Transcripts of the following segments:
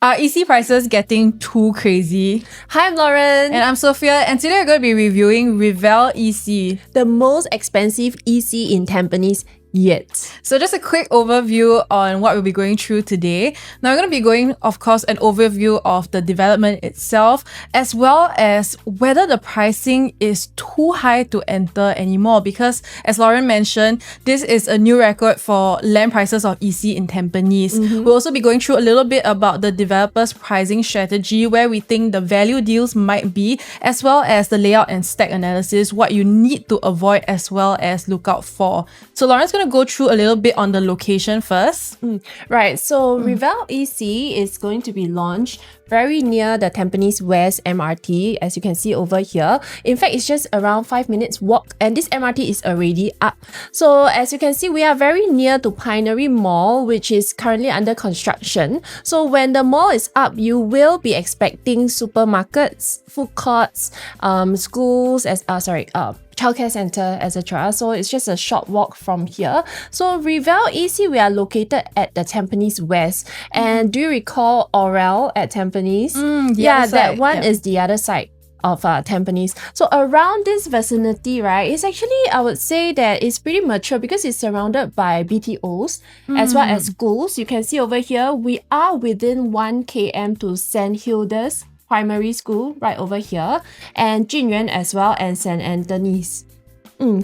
Are EC prices getting too crazy? Hi, I'm Lauren. And I'm Sophia, and today we're going to be reviewing Rivelle EC, the most expensive EC in Tampines yet. So just a quick overview on what we'll be going through today. Now we're going to be going, of course, an overview of the development itself, as well as whether the pricing is too high to enter anymore, because as Lauren mentioned, this is a new record for land prices of EC in Tampines. We'll also be going through a little bit about the developer's pricing strategy, where we think the value deals might be, as well as the layout and stack analysis, what you need to avoid as well as look out for. So Lauren's going to go through a little bit on the location first. Right, so Rivelle EC is going to be launched very near the Tampines West MRT, as you can see over here. In fact, it's just around 5 minutes walk, and this MRT is already up. So as you can see, we are very near to Pioneer Mall, which is currently under construction. So when the mall is up, you will be expecting supermarkets, food courts, schools, childcare center, etc. So it's just a short walk from here. So Rivelle EC, we are located at the Tampines West. And do you recall Rivelle at Tampines? That one is the other side of Tampines. So around this vicinity, right, it's actually, I would say that it's pretty mature because it's surrounded by BTOs as well as schools. You can see over here, we are within 1 km to St. Hilda's Primary School right over here, and Junyuan as well, and St. Anthony's.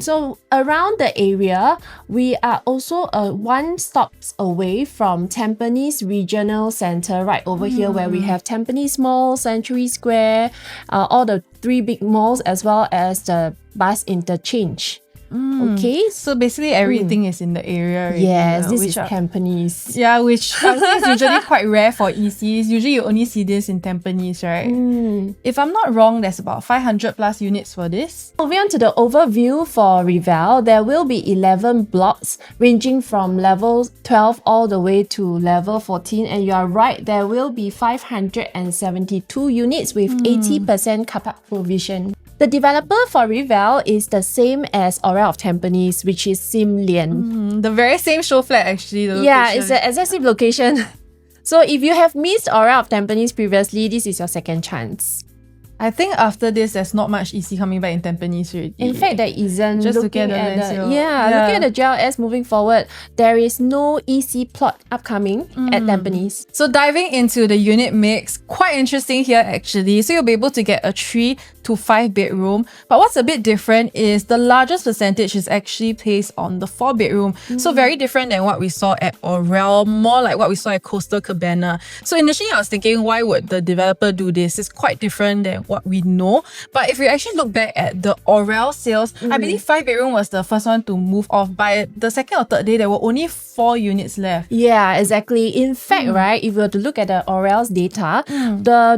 So around the area, we are also one stops away from Tampines Regional Centre right over here, where we have Tampines Mall, Century Square, all the 3 big malls, as well as the bus interchange. Okay, so basically everything is in the area already. Yes, this is Tampines. Yeah, which I would say is usually quite rare for ECs. Usually you only see this in Tampines, right? If I'm not wrong, there's about 500 plus units for this. Moving on to the overview for Rivelle, there will be 11 blocks ranging from level 12 all the way to level 14. And you are right, there will be 572 units with 80% car park provision. The developer for Rivelle is the same as Rivelle of Tampines, which is Sim Lian. The very same show flat actually. Yeah, it's the exact same location. So if you have missed Rivelle of Tampines previously, this is your second chance. I think after this, there's not much EC coming back in Tampines already. In fact, there isn't. Just looking looking at the looking at the JLS moving forward, there is no EC plot upcoming at Tampines. So diving into the unit mix, quite interesting here actually. So you'll be able to get a 3 to 5 bedroom. But what's a bit different is the largest percentage is actually placed on the 4 bedroom. So very different than what we saw at Rivelle, more like what we saw at Coastal Cabana. So initially I was thinking, why would the developer do this? It's quite different than what we know. But if you actually look back at the Rivelle sales, I believe 5 bedroom was the first one to move off. By the second or third day, there were only 4 units left. Yeah, exactly. In fact, right, if you were to look at the Rivelle's data,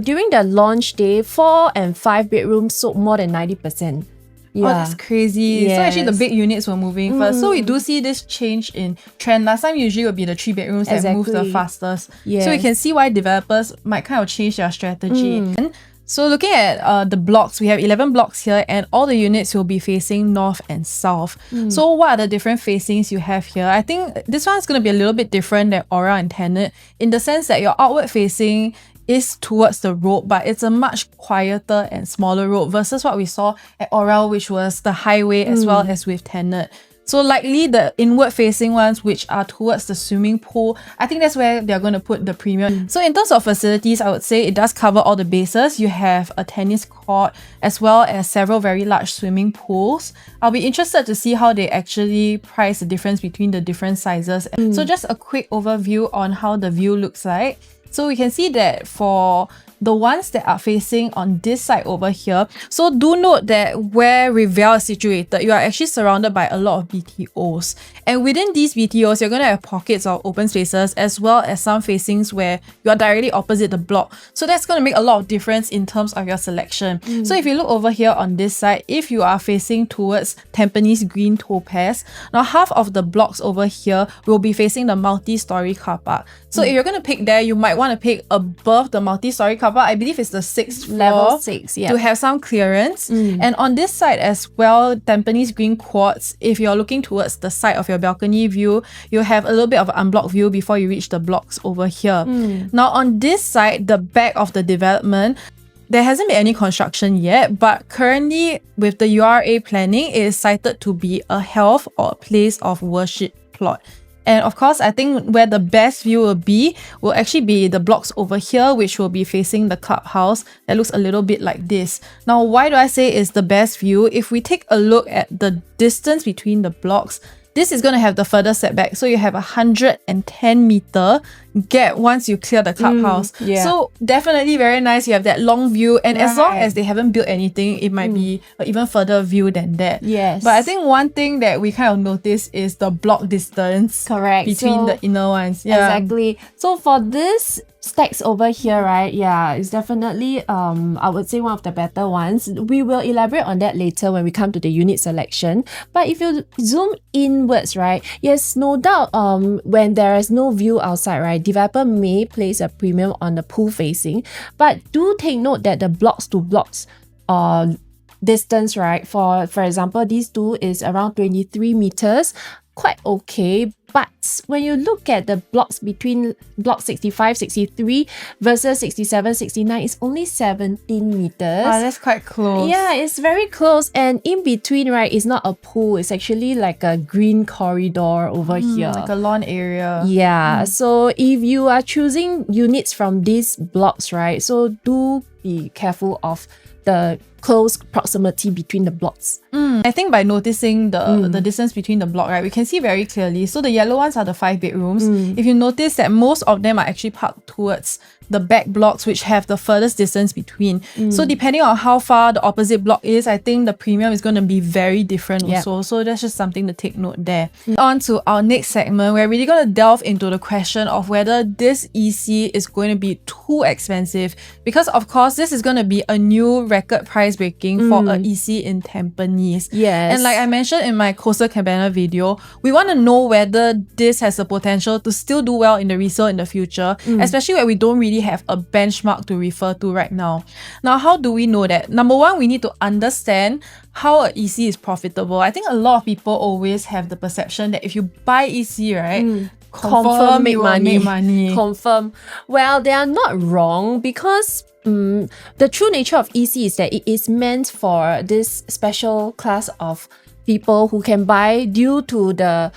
during the launch day, 4 and 5 bedrooms sold more than 90%. Yeah. Oh, that's crazy. Yes. So actually the big units were moving first. So we do see this change in trend. Last time usually would be the 3 bedrooms that move the fastest. Yes. So we can see why developers might kind of change their strategy. So looking at the blocks, we have 11 blocks here, and all the units will be facing north and south. So what are the different facings you have here? I think this one is going to be a little bit different than Aura and Tenet, in the sense that your outward facing is towards the road, but it's a much quieter and smaller road versus what we saw at Rivelle, which was the highway as well as with Tenet. So likely the inward facing ones, which are towards the swimming pool, I think that's where they're going to put the premium. So in terms of facilities, I would say it does cover all the bases. You have a tennis court as well as several very large swimming pools. I'll be interested to see how they actually price the difference between the different sizes. So just a quick overview on how the view looks like. So we can see that for the ones that are facing on this side over here, so do note that where Rivelle is situated, you are actually surrounded by a lot of BTOs. And within these BTOs, you're going to have pockets of open spaces as well as some facings where you are directly opposite the block. So that's going to make a lot of difference in terms of your selection. So if you look over here on this side, if you are facing towards Tampines Green Topaz, now half of the blocks over here will be facing the multi-story car park. So if you're going to pick there, you might want to pick above the multi-story car car park, I believe it's the 6th floor. Level 6, yeah. To have some clearance. And on this side as well, Tampines Green Quartz, if you're looking towards the side of your balcony view, you have a little bit of an unblocked view before you reach the blocks over here. Now on this side, the back of the development, there hasn't been any construction yet, but currently with the URA planning, it is cited to be a health or a place of worship plot. And of course, I think where the best view will actually be the blocks over here, which will be facing the clubhouse that looks a little bit like this. Now, why do I say it's the best view? If we take a look at the distance between the blocks, this is going to have the further setback. So you have 110 meter gap once you clear the clubhouse. So definitely very nice. You have that long view. And as long as they haven't built anything, it might be an even further view than that. Yes. But I think one thing that we kind of notice is the block distance. Correct. Between the inner ones. Exactly. So for this stacks over here, right? Yeah, it's definitely I would say one of the better ones. We will elaborate on that later when we come to the unit selection. But if you zoom inwards, right? Yes, no doubt when there is no view outside, right? Developer may place a premium on the pool facing. But do take note that the blocks to blocks distance, right? For example, these two is around 23 meters. Quite okay, but when you look at the blocks between block 65, 63 versus 67, 69, it's only 17 meters. That's quite close. Yeah, it's very close. And in between, right, it's not a pool. It's actually like a green corridor over here. Like a lawn area. Yeah, so if you are choosing units from these blocks, right, so do be careful of the close proximity between the blocks. I think by noticing the distance between the block, right, we can see very clearly. So the yellow ones are the 5 bedrooms. If you notice that most of them are actually parked towards the back blocks, which have the furthest distance between. So depending on how far the opposite block is, I think the premium is going to be very different also. So that's just something to take note there. On to our next segment, we're really going to delve into the question of whether this EC is going to be too expensive, because of course this is going to be a new record price breaking for a EC in Tampines. Yes. And like I mentioned in my Coastal Cabana video, we want to know whether this has the potential to still do well in the resale in the future, especially where we don't really have a benchmark to refer to right now. Now, how do we know that? Number one, we need to understand how an EC is profitable. I think a lot of people always have the perception that if you buy EC, right, confirm you will make money. Confirm. Well, they are not wrong, because the true nature of EC is that it is meant for this special class of people who can buy due to the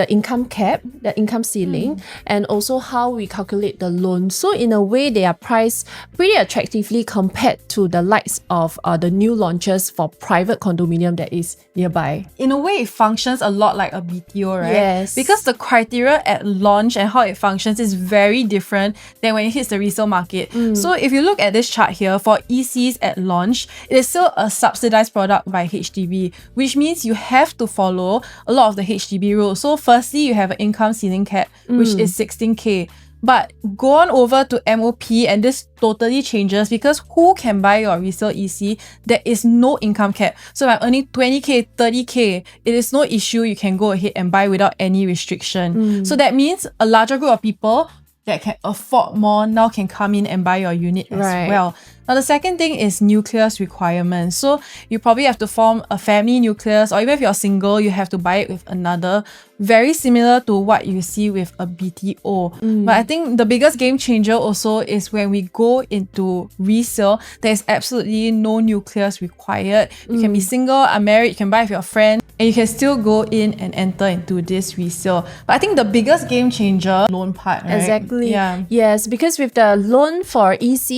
income cap, the income ceiling, and also how we calculate the loan. So in a way, they are priced pretty attractively compared to the likes of the new launches for private condominium that is nearby. In a way, it functions a lot like a BTO, right? Yes. Because the criteria at launch and how it functions is very different than when it hits the resale market. So if you look at this chart here, for ECs at launch, it is still a subsidized product by HDB, which means you have to follow a lot of the HDB rules. So firstly, you have an income ceiling cap, which is 16K. But go on over to MOP and this totally changes, because who can buy your resale EC? There is no income cap. So if I'm earning 20K, 30K, it is no issue. You can go ahead and buy without any restriction. So that means a larger group of people that can afford more now can come in and buy your unit as well. Now, the second thing is nucleus requirements. So you probably have to form a family nucleus, or even if you're single, you have to buy it with another, very similar to what you see with a BTO. But I think the biggest game changer also is when we go into resale, there's absolutely no nucleus required. You can be single, unmarried, you can buy with your friend, and you can still go in and enter into this resale. But I think the biggest game changer, loan part, right? Exactly. Yeah. Yes, because with the loan for EC,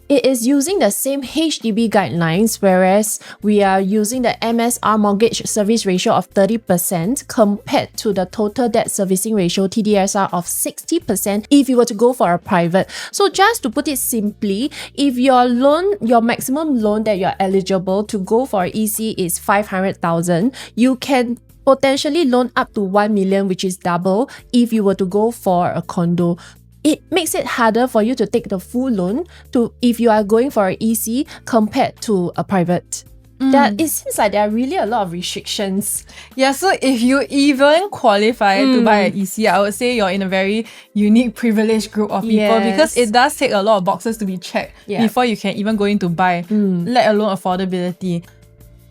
it is using the same HDB guidelines, whereas we are using the MSR mortgage service ratio of 30% compared to the total debt servicing ratio TDSR of 60% if you were to go for a private. So just to put it simply, if your maximum loan that you're eligible to go for EC is 500,000, you can potentially loan up to 1 million, which is double if you were to go for a condo. It makes it harder for you to take the full loan if you are going for an EC compared to a private. It seems like there are really a lot of restrictions. Yeah, so if you even qualify to buy an EC, I would say you're in a very unique, privileged group of people because it does take a lot of boxes to be checked before you can even go in to buy, let alone affordability.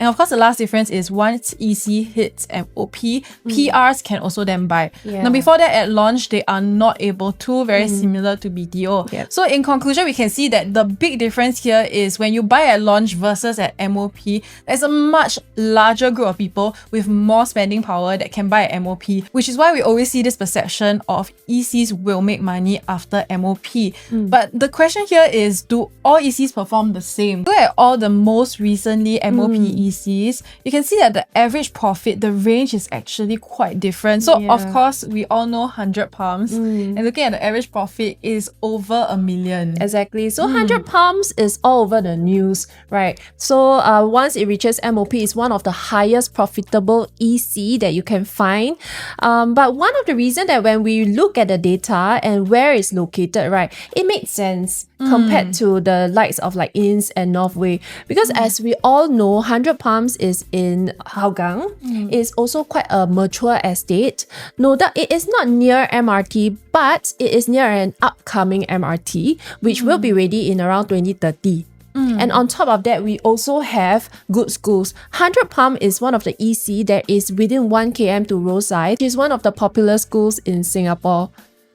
And of course, the last difference is once EC hits MOP, PRs can also then buy. Now, before that, at launch, they are not able to, very similar to BTO. So in conclusion, we can see that the big difference here is when you buy at launch versus at MOP, there's a much larger group of people with more spending power that can buy at MOP, which is why we always see this perception of ECs will make money after MOP. But the question here is, do all ECs perform the same? Look at all the most recently MOP ECs, you can see that the average profit, the range is actually quite different. So of course, we all know 100 palms, and looking at the average profit is over $1 million. Exactly. So 100 palms is all over the news, right? So once it reaches MOP, it's one of the highest profitable EC that you can find. But one of the reasons that when we look at the data and where it's located, right, it makes sense compared to the likes of like Inns and Northway, because as we all know, 100 Palms is in Hougang. It's also quite a mature estate. No doubt it is not near MRT, but it is near an upcoming MRT, which will be ready in around 2030. And on top of that, we also have good schools. 100 Palm is one of the EC that is within 1 km to Rosyth, which is one of the popular schools in Singapore.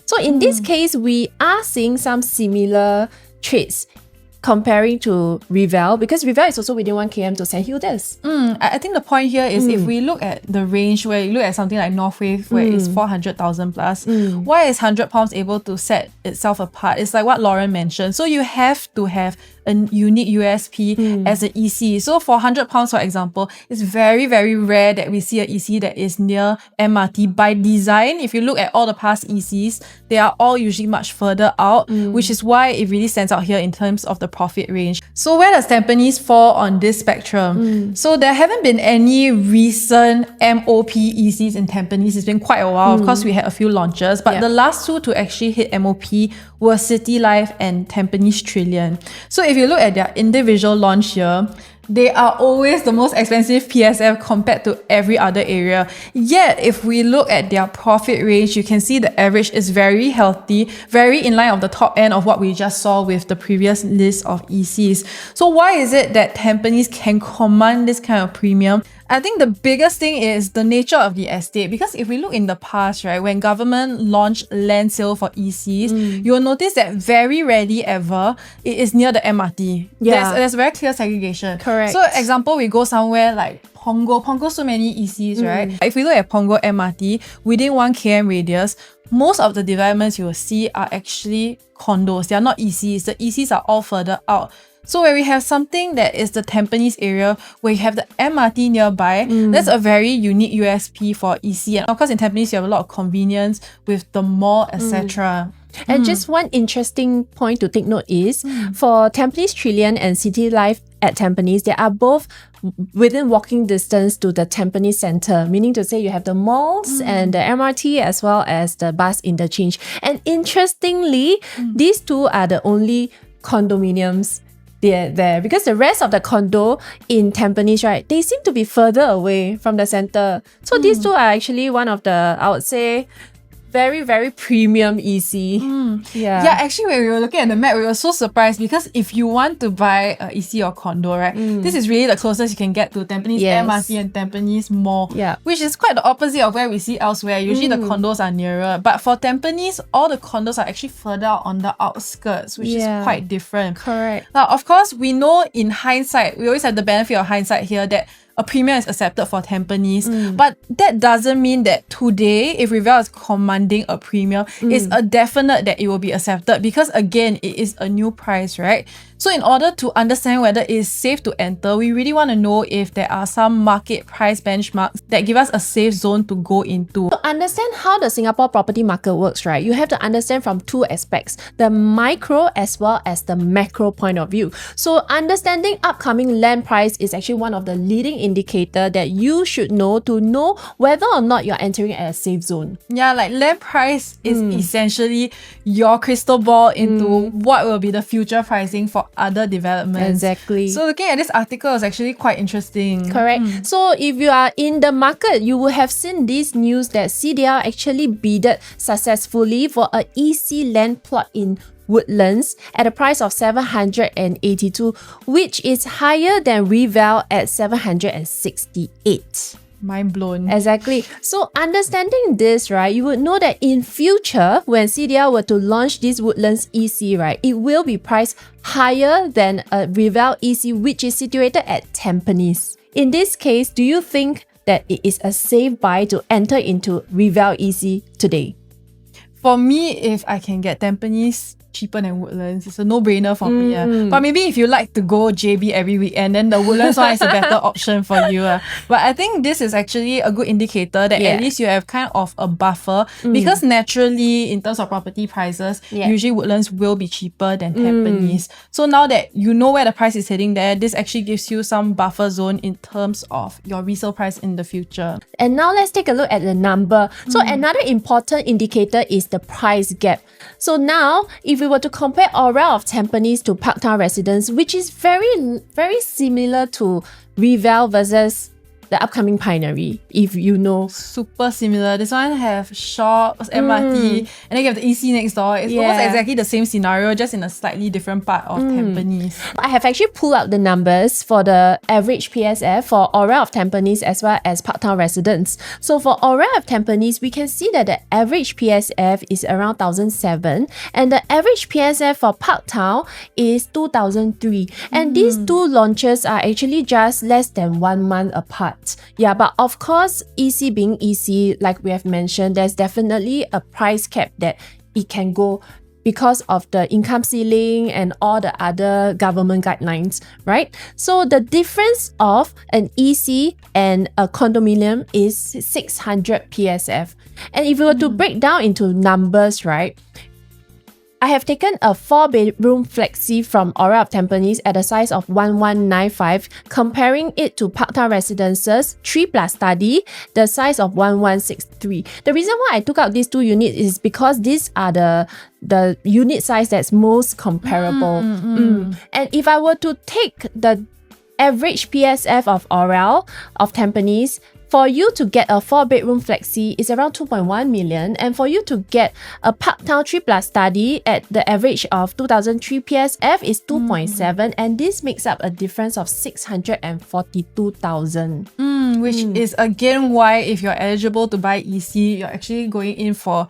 So in this case, we are seeing some similar traits comparing to Rivelle, because Rivelle is also within 1 km to St. Hilda's. I think the point here is if we look at the range where you look at something like Northway where it's 400,000 plus, why is 100 Palms able to set itself apart? It's like what Lauren mentioned. So you have to have a unique USP as an EC. So for 100 Palms, for example, it's very, very rare that we see an EC that is near MRT. By design, if you look at all the past ECs, they are all usually much further out, which is why it really stands out here in terms of the profit range. So where does Tampines fall on this spectrum? So there haven't been any recent MOP ECs in Tampines. It's been quite a while. Of course, we had a few launches, but the last two to actually hit MOP were City Life and Tampines Trillion. So if you look at their individual launch here, they are always the most expensive PSF compared to every other area. Yet, if we look at their profit range, you can see the average is very healthy, very in line of the top end of what we just saw with the previous list of ECs. So why is it that Tampines can command this kind of premium? I think the biggest thing is the nature of the estate, because if we look in the past, right, when government launched land sale for ECs, you will notice that very rarely ever it is near the MRT. There's very clear segregation. Correct. So example, we go somewhere like Pongo so many ECs, right? If we look at Pongo MRT, within 1 km radius, most of the developments you will see are actually condos. They are not ECs. The ECs are all further out. So where we have something that is the Tampines area, where you have the MRT nearby, that's a very unique USP for EC. And of course, in Tampines, you have a lot of convenience with the mall, etc. And just one interesting point to take note is, for Tampines Trillion and City Life at Tampines, they are both within walking distance to the Tampines Centre, meaning to say you have the malls and the MRT as well as the bus interchange. And interestingly, these two are the only condominiums there, because the rest of the condo in Tampines, right, they seem to be further away from the center. So these two are actually one of the, I would say, very, very premium EC. Yeah, actually, when we were looking at the map, we were so surprised because if you want to buy a EC or condo, right, this is really the closest you can get to Tampines MRT and Tampines Mall, which is quite the opposite of where we see elsewhere. Usually the condos are nearer, but for Tampines, all the condos are actually further out on the outskirts, which is quite different. Correct. Now, of course, we know in hindsight, we always have the benefit of hindsight here that a premium is accepted for Tampines, but that doesn't mean that today, if Rivelle is commanding a premium, it's a definite that it will be accepted, because again, it is a new price, right? So in order to understand whether it is safe to enter, we really want to know if there are some market price benchmarks that give us a safe zone to go into. To understand how the Singapore property market works, right, you have to understand from two aspects, the micro as well as the macro point of view. So understanding upcoming land price is actually one of the leading indicator that you should know to know whether or not you're entering at a safe zone. Yeah, like land price is essentially your crystal ball into what will be the future pricing for other developments. Exactly. So looking at this article is actually quite interesting. Correct. So if you are in the market, you will have seen this news that CDL actually bidded successfully for a EC land plot in Woodlands at a price of 782, which is higher than Rivelle at 768. Mind blown. Exactly. So understanding this, right, you would know that in future, when CDL were to launch this Woodlands EC, right, it will be priced higher than a Rivelle EC, which is situated at Tampines. In this case, do you think that it is a safe buy to enter into Rivelle EC today? For me, if I can get Tampines cheaper than Woodlands, it's a no-brainer for me. But maybe if you like to go JB every weekend, then the Woodlands one is a better option for you. But I think this is actually a good indicator that at least you have kind of a buffer because naturally, in terms of property prices, usually Woodlands will be cheaper than Tampines. So now that you know where the price is heading there, this actually gives you some buffer zone in terms of your resale price in the future. And now let's take a look at the number. So another important indicator is the price gap. So now, if we were to compare Aura of Tampines to Parktown Residence, which is very, very similar to Rivelle versus the upcoming Pinery, if you know. Super similar. This one have shops, MRT, and then you have the EC next door. It's almost exactly the same scenario, just in a slightly different part of Tampines. I have actually pulled out the numbers for the average PSF for Aura of Tampines as well as Parktown Residence. So for Aura of Tampines, we can see that the average PSF is around 1,007 and the average PSF for Parktown is 2,003. And these two launches are actually just less than 1 month apart. Yeah, but of course, EC being EC, like we have mentioned, there's definitely a price cap that it can go because of the income ceiling and all the other government guidelines, right? So the difference of an EC and a condominium is 600 PSF. And if we were to break down into numbers, right? I have taken a 4-bedroom flexi from Aura of Tampines at a size of 1195, comparing it to Parktown Residences 3+ study, the size of 1163. The reason why I took out these two units is because these are the unit size that's most comparable. And if I were to take the average PSF of Aura of Tampines, for you to get a 4-bedroom flexi is around 2.1 million, and for you to get a Parktown 3+ study at the average of 2003 PSF is 2.7, and this makes up a difference of 642,000. Which is again why if you're eligible to buy EC, you're actually going in for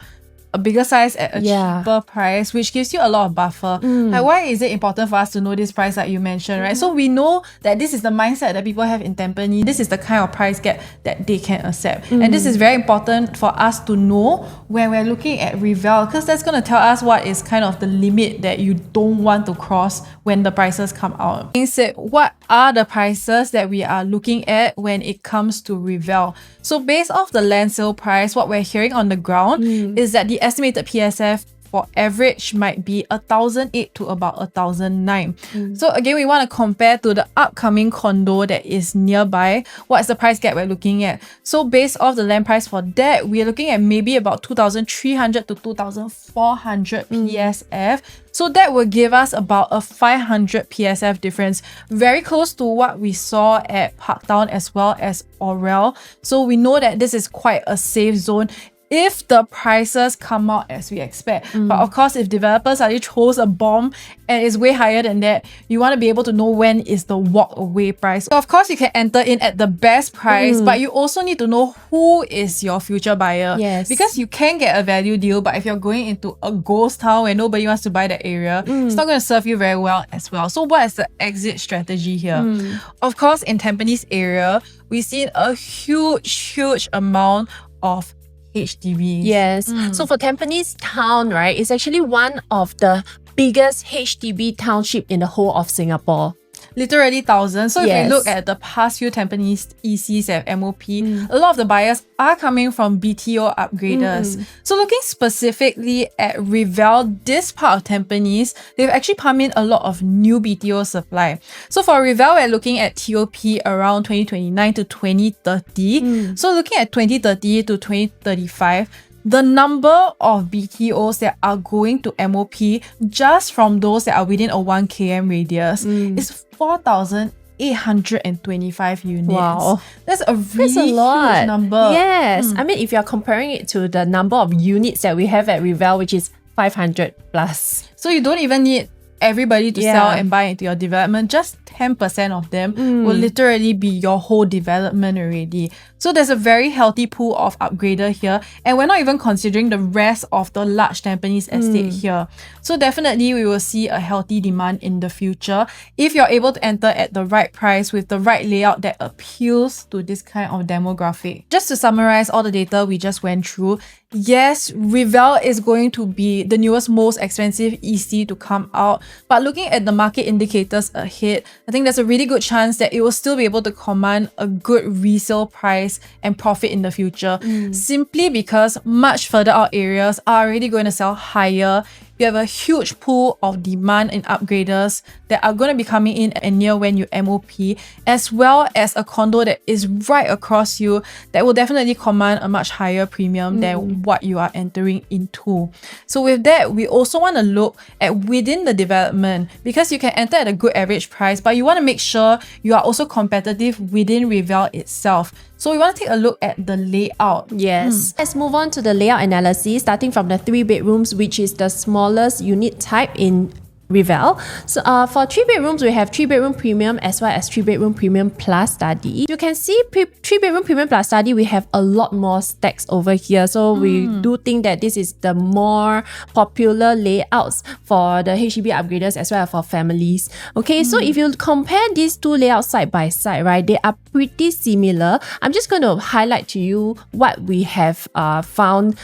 a bigger size at a cheaper price, which gives you a lot of buffer. Like, why is it important for us to know this price like you mentioned, right? So we know that this is the mindset that people have in Tampines. This is the kind of price gap that they can accept. And this is very important for us to know when we're looking at Rivelle, because that's going to tell us what is kind of the limit that you don't want to cross when the prices come out. Being said, what are the prices that we are looking at when it comes to Rivelle? So based off the land sale price, what we're hearing on the ground is that the estimated PSF for average might be 1,008 to about 1,009. So again, we want to compare to the upcoming condo that is nearby. What's the price gap we're looking at? So based off the land price for that, we're looking at maybe about 2,300 to 2,400 PSF. So that will give us about a 500 PSF difference, very close to what we saw at Parktown as well as Aurel. So we know that this is quite a safe zone if the prices come out as we expect. But of course, if developers suddenly throws a bomb and it's way higher than that, you want to be able to know when is the walk away price. So of course, you can enter in at the best price, but you also need to know who is your future buyer. Because you can get a value deal, but if you're going into a ghost town where nobody wants to buy that area, it's not going to serve you very well as well. So what is the exit strategy here? Of course, in Tampines area, we've seen a huge amount of HDBs. So for Tampines town, right, it's actually one of the biggest HDB township in the whole of Singapore. Literally thousands. So if Yes. we look at the past few Tampines ECs and MOP, a lot of the buyers are coming from BTO upgraders. So looking specifically at Rivelle, this part of Tampines, they've actually pumped in a lot of new BTO supply. So for Rivelle, we're looking at TOP around 2029 to 2030. So looking at 2030 to 2035, the number of BTOs that are going to MOP just from those that are within a 1 km radius is 4,825 units. Wow. That's a really That's a lot. huge number. Yes. I mean, if you're comparing it to the number of units that we have at Rivelle, which is 500 plus. So you don't even need everybody to Yeah. sell and buy into your development. Just 10% of them will literally be your whole development already. So there's a very healthy pool of upgrader here, and we're not even considering the rest of the large Tampines estate here. So definitely we will see a healthy demand in the future if you're able to enter at the right price with the right layout that appeals to this kind of demographic. Just to summarize all the data we just went through, yes, Rivelle is going to be the newest, most expensive EC to come out, but looking at the market indicators ahead, I think there's a really good chance that it will still be able to command a good resale price and profit in the future, simply because much further out areas are already going to sell higher. You have a huge pool of demand in upgraders that are going to be coming in and near when you MOP, as well as a condo that is right across you that will definitely command a much higher premium than what you are entering into. So with that, we also want to look at within the development, because you can enter at a good average price, but you want to make sure you are also competitive within Rivelle itself. So we want to take a look at the layout. Yes. Let's move on to the layout analysis, starting from the 3 bedrooms, which is the smallest unit type in Rivelle. So for 3 bedrooms, we have 3 bedroom premium as well as 3 bedroom premium plus study. You can see 3 bedroom premium plus study, we have a lot more stacks over here. So we do think that this is the more popular layouts for the HDB upgraders as well as for families. Okay, so if you compare these two layouts side by side, right, they are pretty similar. I'm just going to highlight to you what we have found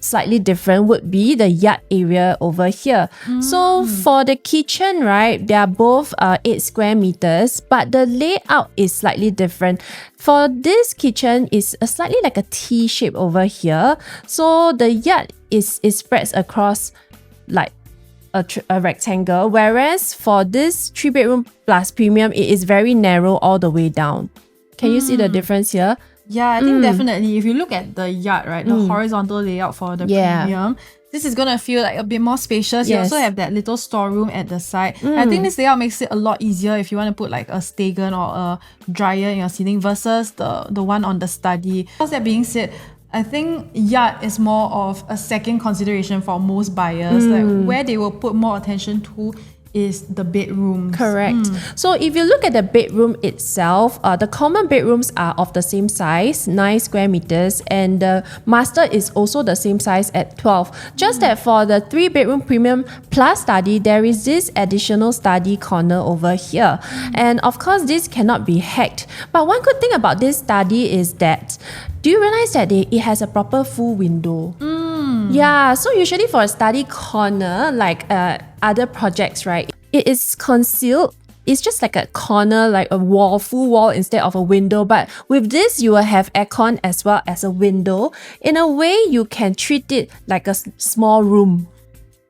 slightly different would be the yard area over here. So for the kitchen, right, they are both 8 square meters, but the layout is slightly different. For this kitchen, is a slightly like a T shape over here. So the yard is spreads across like a rectangle, whereas for this 3 bedroom plus premium, it is very narrow all the way down. Can you see the difference here? Yeah, I think definitely. If you look at the yard, right, the horizontal layout for the premium, this is going to feel like a bit more spacious. You also have that little storeroom at the side. I think this layout makes it a lot easier if you want to put like a Stagen or a dryer in your ceiling versus the one on the study. With that being said, I think yard is more of a second consideration for most buyers. Like where they will put more attention to is the bedrooms. Correct. So if you look at the bedroom itself, the common bedrooms are of the same size, 9 square meters, and the master is also the same size at 12. Just that for the 3 bedroom premium plus study, there is this additional study corner over here. And of course, this cannot be hacked. But one good thing about this study is that, do you realize that it has a proper full window? Yeah, so usually for a study corner, like other projects, right, it is concealed. It's just like a corner, like a wall, full wall instead of a window. But with this, you will have aircon as well as a window. In a way, you can treat it like a small room.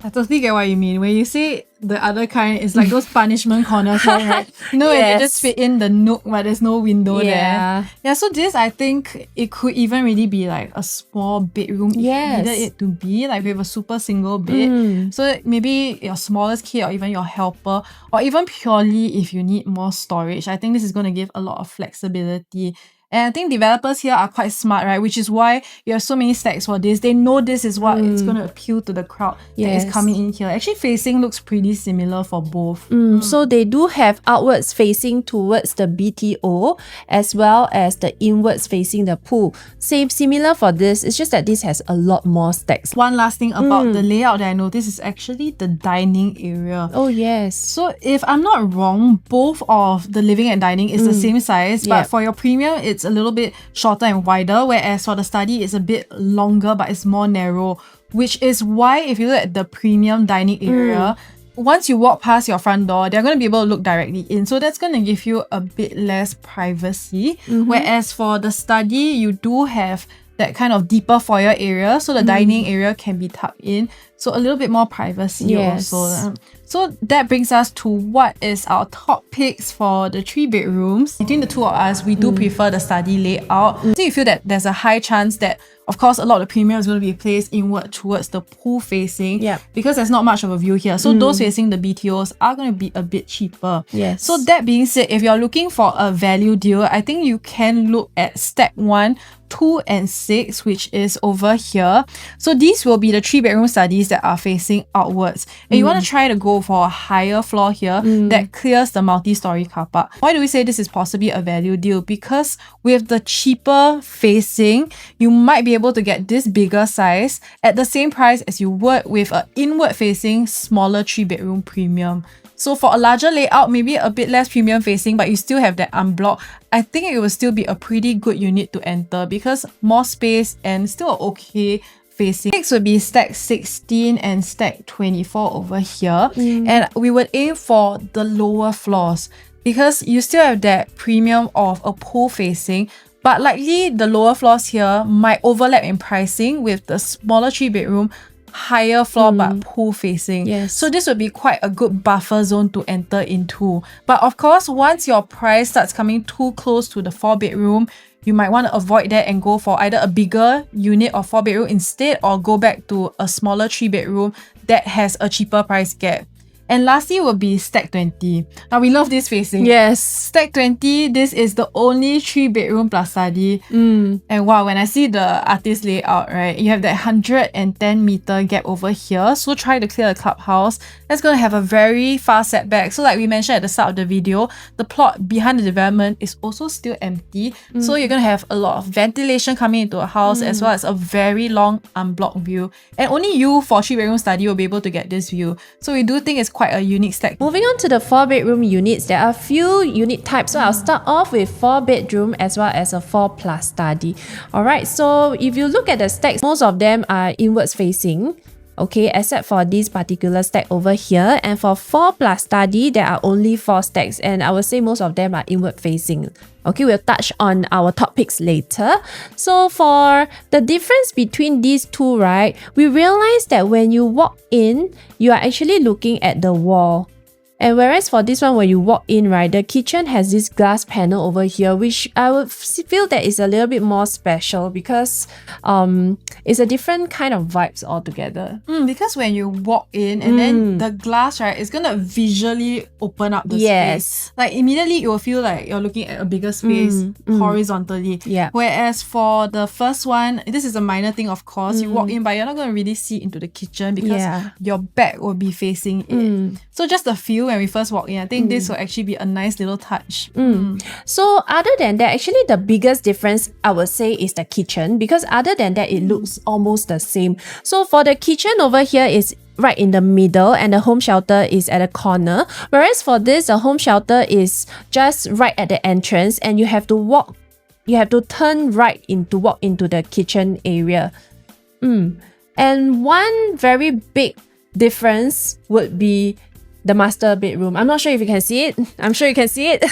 I totally get what you mean. When you say the other kind, it's like those punishment corners, right? You know, where they just fit in the nook, but there's no window there. Yeah, so this, I think it could even really be like a small bedroom if you needed it to be, like with a super single bed. So maybe your smallest kid or even your helper, or even purely if you need more storage, I think this is going to give a lot of flexibility. And I think developers here are quite smart, right? Which is why you have so many stacks for this. They know this is what it's going to appeal to the crowd that is coming in here. Actually, facing looks pretty similar for both. So they do have outwards facing towards the BTO as well as the inwards facing the pool. Similar for this, it's just that this has a lot more stacks. One last thing about the layout that I noticed is actually the dining area. Oh, yes. So if I'm not wrong, both of the living and dining is the same size, but for your premium, it's a little bit shorter and wider, whereas for the study, it's a bit longer, but it's more narrow, which is why if you look at the premium dining area, once you walk past your front door, they're going to be able to look directly in. So that's going to give you a bit less privacy. Whereas for the study, you do have that kind of deeper foyer area, so the dining area can be tucked in, so a little bit more privacy also. So that brings us to what is our top picks for the 3 bedrooms. Between the two of us, we do prefer the study layout. So you feel that there's a high chance that, of course, a lot of the premium is going to be placed inward towards the pool facing, because there's not much of a view here. So those facing the BTOs are going to be a bit cheaper. So that being said, if you're looking for a value deal, I think you can look at stack 1, 2 and 6, which is over here. So these will be the 3 bedroom studies that are facing outwards, and you want to try to go for a higher floor here that clears the multi-story car park. Why do we say this is possibly a value deal? Because with the cheaper facing, you might be able to get this bigger size at the same price as you would with an inward facing smaller 3 bedroom premium. So for a larger layout, maybe a bit less premium facing, but you still have that unblocked, I think it will still be a pretty good unit to enter because more space and still okay facing. Next would be stack 16 and stack 24 over here. And we would aim for the lower floors because you still have that premium of a pool facing, but likely the lower floors here might overlap in pricing with the smaller 3 bedroom higher floor but pool facing. So this would be quite a good buffer zone to enter into. But of course, once your price starts coming too close to the 4 bedroom, you might want to avoid that and go for either a bigger unit or 4 bedroom instead, or go back to a smaller 3 bedroom that has a cheaper price gap. And lastly will be stack 20. Now we love this facing. Stack 20, this is the only 3 bedroom plus study. And wow, when I see the artist layout, right, you have that 110 meter gap over here. So try to clear the clubhouse. That's going to have a very far setback. So like we mentioned at the start of the video, the plot behind the development is also still empty. So you're going to have a lot of ventilation coming into a house as well as a very long unblocked view. And only you for 3 bedroom study will be able to get this view. So we do think it's quite a unique stack. Moving on to the 4 bedroom units, there are a few unit types. So I'll start off with 4 bedroom as well as a 4 plus study. Alright, so if you look at the stacks, most of them are inwards facing. Okay, except for this particular stack over here. And for 4 plus study, there are only 4 stacks, and I would say most of them are inward facing. Okay, we'll touch on our top picks later. So for the difference between these two, right, we realize that when you walk in, you are actually looking at the wall. And whereas for this one, when you walk in, right, the kitchen has this glass panel over here, which I would feel that is a little bit more special because it's a different kind of vibes altogether. Because when you walk in and then the glass, right, it's gonna visually open up the space. Like immediately you will feel like you're looking at a bigger space horizontally. Whereas for the first one, this is a minor thing, of course. You walk in, but you're not gonna really see into the kitchen because your back will be facing it. So just the feel when we first walk in, I think this will actually be a nice little touch. So other than that, actually the biggest difference I would say is the kitchen, because other than that, it looks almost the same. So for the kitchen over here is right in the middle and the home shelter is at a corner. Whereas for this, the home shelter is just right at the entrance and you have to turn right to walk into the kitchen area. And one very big difference would be the master bedroom. I'm not sure if you can see it. I'm sure you can see it.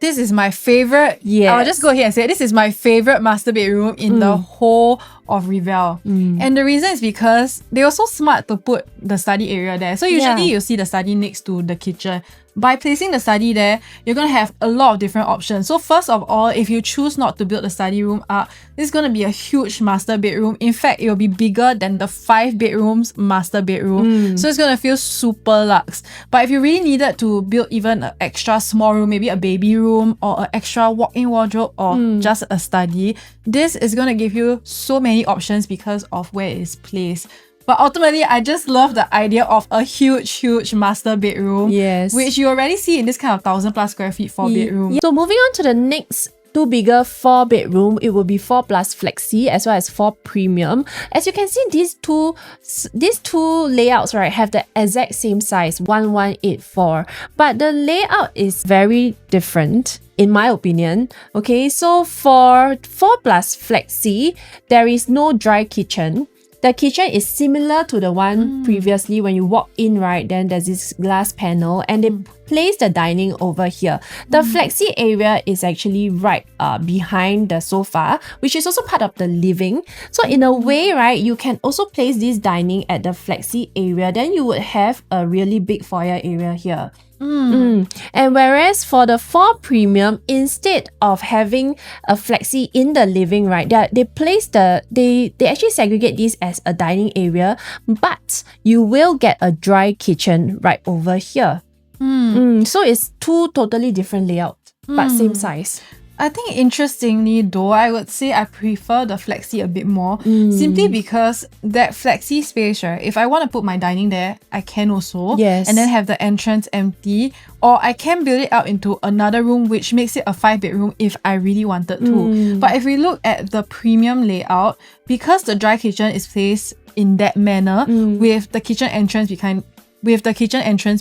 This is my favorite. I'll just go ahead and say it. This is my favorite master bedroom in the whole of Rivelle. And the reason is because they were so smart to put the study area there. So usually you'll see the study next to the kitchen. By placing the study there, you're going to have a lot of different options. So first of all, if you choose not to build the study room up, this is going to be a huge master bedroom. In fact, it will be bigger than the 5 bedrooms master bedroom. So it's going to feel super luxe. But if you really needed to build even an extra small room, maybe a baby room or an extra walk-in wardrobe or just a study, this is going to give you so many options because of where it is placed. But ultimately, I just love the idea of a huge master bedroom, which you already see in this kind of 1,000+ square feet 4 bedroom. So moving on to the next 2 bigger 4 bedroom, it will be 4 plus flexi as well as 4 premium. As you can see, these two layouts, right, have the exact same size, 1184. But the layout is very different, in my opinion. Okay, so for 4 plus flexi, there is no dry kitchen. The kitchen is similar to the one previously. When you walk in, right, then there's this glass panel and they place the dining over here. The flexi area is actually right behind the sofa, which is also part of the living. So in a way, right, you can also place this dining at the flexi area. Then you would have a really big foyer area here. And whereas for the 4 premium, instead of having a flexi in the living, right, they actually segregate this as a dining area, but you will get a dry kitchen right over here. So it's 2 totally different layouts, but same size. I think interestingly though, I would say I prefer the flexi a bit more, simply because that flexi space, right, if I want to put my dining there, I can also, Yes. and then have the entrance empty, or I can build it out into another room, which makes it a 5-bedroom if I really wanted to. But if we look at the premium layout, because the dry kitchen is placed in that manner, with the kitchen entrance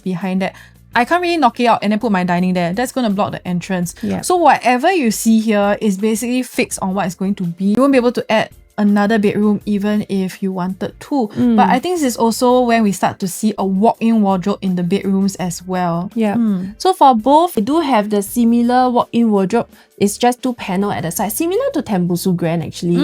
behind that, I can't really knock it out and then put my dining there. That's going to block the entrance. Yeah. So whatever you see here is basically fixed on what it's going to be. You won't be able to add another bedroom even if you wanted to. But I think this is also when we start to see a walk-in wardrobe in the bedrooms as well. Yeah. So for both, we do have the similar walk-in wardrobe. It's just 2 panel at the side, similar to Tembusu Grand actually.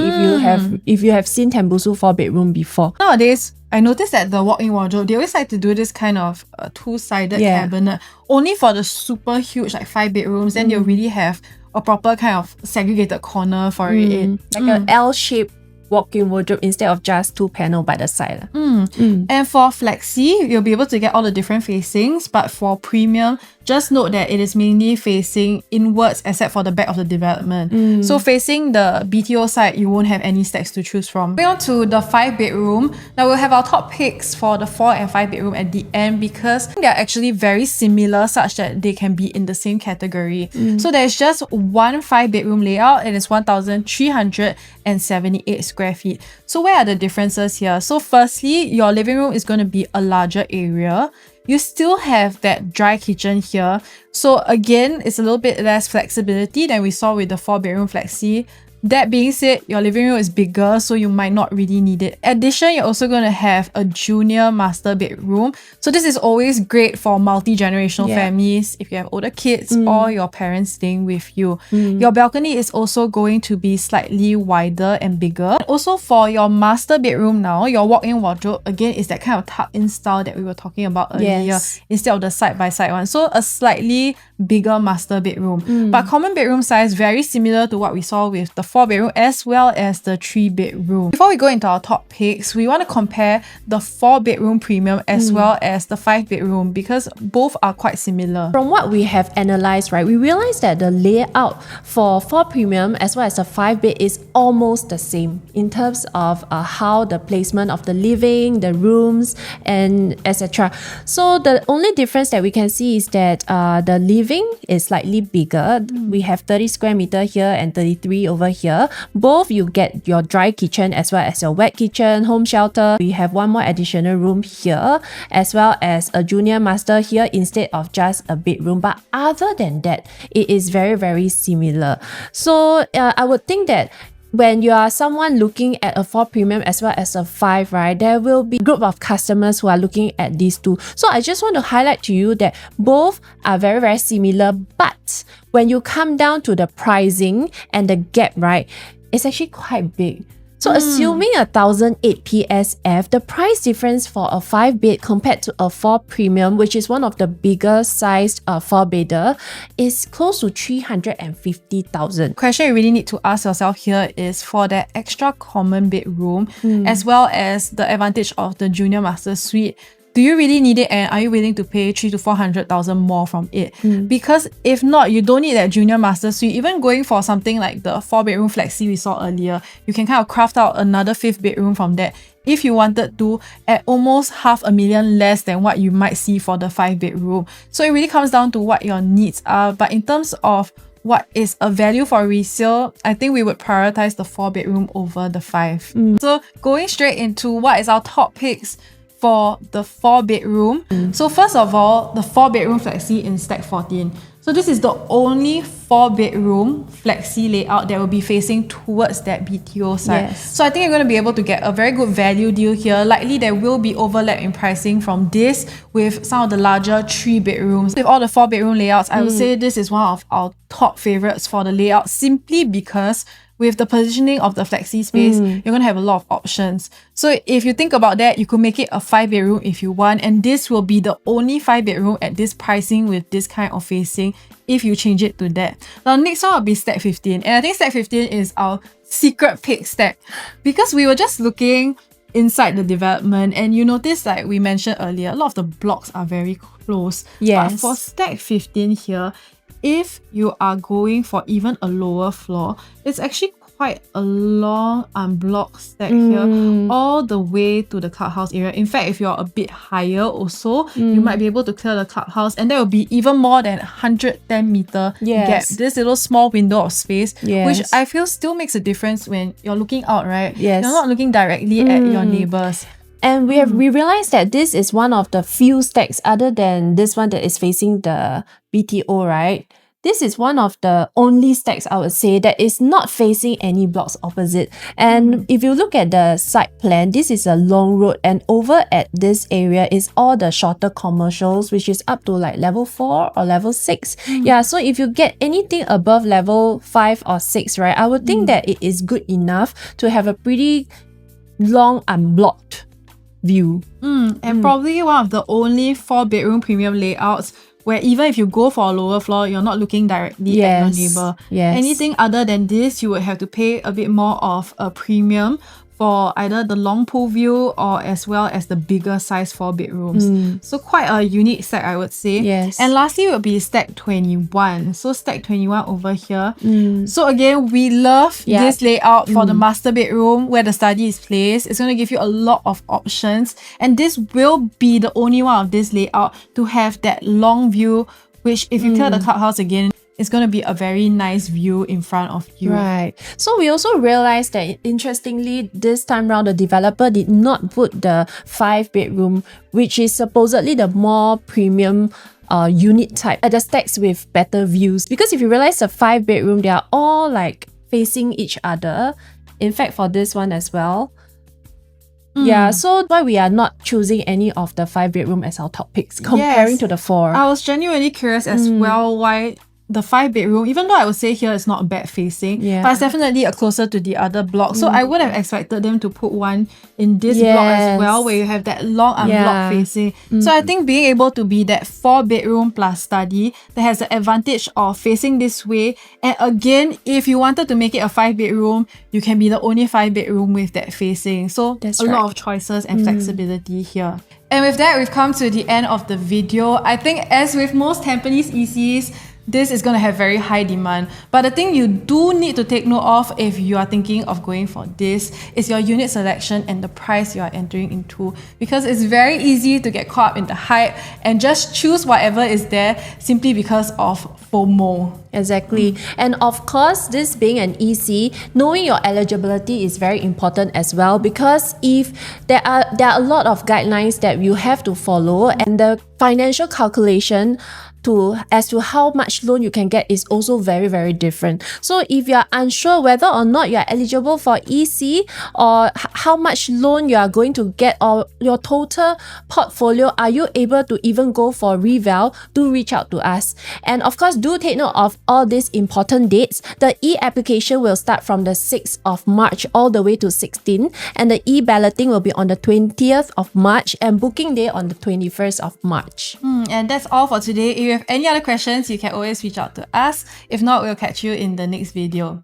If you have seen Tembusu 4-bedroom before. Nowadays, I noticed that the walk-in wardrobe, they always like to do this kind of 2-sided cabinet, only for the super huge like 5 bedrooms. Then they'll really have a proper kind of segregated corner for it. Like an L-shaped walk-in wardrobe instead of just 2 panel by the side. And for flexi, you'll be able to get all the different facings, but for premium, just note that it is mainly facing inwards except for the back of the development. So facing the BTO side, you won't have any stacks to choose from. Going on to the 5-bedroom, now we'll have our top picks for the 4 and 5-bedroom at the end because they're actually very similar such that they can be in the same category. So there's just one 5-bedroom layout and it's 1,378 square feet. So where are the differences here? So firstly, your living room is going to be a larger area. You still have that dry kitchen here. So again, it's a little bit less flexibility than we saw with the 4-bedroom flexi. That being said, your living room is bigger, so you might not really need it. In addition, you're also going to have a junior master bedroom. So this is always great for multi-generational families, if you have older kids or your parents staying with you. Your balcony is also going to be slightly wider and bigger. Also for your master bedroom now, your walk-in wardrobe, again, is that kind of tuck-in style that we were talking about earlier, instead of the side-by-side one. So a slightly bigger master bedroom. But common bedroom size, very similar to what we saw with the 4-bedroom as well as the 3-bedroom. Before we go into our top picks, we want to compare the 4-bedroom premium as well as the 5-bedroom because both are quite similar. From what we have analyzed, right, we realized that the layout for 4 premium as well as the 5-bed is almost the same in terms of how the placement of the living, the rooms, and etc. So the only difference that we can see is that the living is slightly bigger. We have 30 square meter here and 33 over here. Both you get your dry kitchen as well as your wet kitchen, home shelter. We have one more additional room here as well as a junior master here instead of just a bedroom. But other than that, it is very, very similar. So I would think that when you are someone looking at a 4 premium as well as a 5, right, there will be a group of customers who are looking at these two. So I just want to highlight to you that both are very, very similar, but when you come down to the pricing and the gap, right, it's actually quite big. So assuming 1,008 PSF, the price difference for a 5-bed compared to a 4 premium, which is one of the bigger sized 4-bedder, is close to 350,000. Question you really need to ask yourself here is for that extra common bedroom as well as the advantage of the junior master suite, do you really need it and are you willing to pay 300,000 to 400,000 more from it? Because if not, you don't need that junior master suite. Even going for something like the 4-bedroom flexi we saw earlier, you can kind of craft out another 5th bedroom from that if you wanted to at almost $500,000 less than what you might see for the 5-bedroom. So it really comes down to what your needs are. But in terms of what is a value for resale, I think we would prioritize the 4-bedroom over the 5. So going straight into what is our top picks for the 4-bedroom. So first of all, the 4-bedroom flexi in stack 14. So this is the only 4-bedroom flexi layout that will be facing towards that BTO side. Yes. So I think you're going to be able to get a very good value deal here. Likely there will be overlap in pricing from this with some of the larger 3-bedrooms. With all the 4-bedroom layouts, I would say this is one of our top favorites for the layout, simply because with the positioning of the flexi space, you're going to have a lot of options. So if you think about that, you could make it a 5-bedroom if you want, and this will be the only 5-bedroom at this pricing with this kind of facing if you change it to that. Now, next one will be stack 15, and I think stack 15 is our secret pick stack, because we were just looking inside the development and you notice, like we mentioned earlier, a lot of the blocks are very close. Yes. But for stack 15 here, if you are going for even a lower floor, it's actually quite a long unblocked stack here, all the way to the clubhouse area. In fact, if you're a bit higher also, you might be able to clear the clubhouse, and there will be even more than 110 meter gap. This little small window of space, which I feel still makes a difference when you're looking out, right? Yes. You're not looking directly at your neighbors. And we realized that this is one of the few stacks other than this one that is facing the BTO, right? This is one of the only stacks, I would say, that is not facing any blocks opposite. And if you look at the site plan, this is a long road, and over at this area is all the shorter commercials, which is up to like level 4 or level 6. Yeah, so if you get anything above level 5 or 6, right, I would think that it is good enough to have a pretty long unblocked view. And probably one of the only 4-bedroom premium layouts where even if you go for a lower floor, you're not looking directly at your neighbor. Anything other than this, you would have to pay a bit more of a premium for either the long pool view or as well as the bigger size 4-bedrooms. So quite a unique stack, I would say. And lastly will be stack 21. So stack 21 over here. So again, we love this layout for the master bedroom where the study is placed. It's going to give you a lot of options, and this will be the only one of this layout to have that long view, which if you clear the clubhouse again, it's going to be a very nice view in front of you. Right. So we also realized that, interestingly, this time round, the developer did not put the 5-bedroom, which is supposedly the more premium unit type, at the stacks with better views. Because if you realize the 5-bedroom, they are all like facing each other. In fact, for this one as well. Yeah, so why we are not choosing any of the 5-bedroom as our top picks comparing to the 4. I was genuinely curious as well why the 5-bedroom, even though I would say here it's not a bad facing, but it's definitely a closer to the other block. So I would have expected them to put one in this block as well, where you have that long unblocked facing. So I think being able to be that 4-bedroom plus study that has the advantage of facing this way. And again, if you wanted to make it a 5-bedroom, you can be the only 5-bedroom with that facing. So a lot of choices and flexibility here. And with that, we've come to the end of the video. I think as with most Tampines ECs, this is going to have very high demand. But the thing you do need to take note of if you are thinking of going for this is your unit selection and the price you are entering into. Because it's very easy to get caught up in the hype and just choose whatever is there simply because of FOMO. Exactly. And of course, this being an EC, knowing your eligibility is very important as well, because if there are a lot of guidelines that you have to follow, and the financial calculation as to how much loan you can get is also very, very different. So if you are unsure whether or not you are eligible for EC, or how much loan you are going to get, or your total portfolio, are you able to even go for Rivelle, do reach out to us. And of course, do take note of all these important dates. The e-application will start from the 6th of March all the way to 16th, and the e-balloting will be on the 20th of March, and booking day on the 21st of March. And that's all for today. If you have any other questions, you can always reach out to us. If not, we'll catch you in the next video.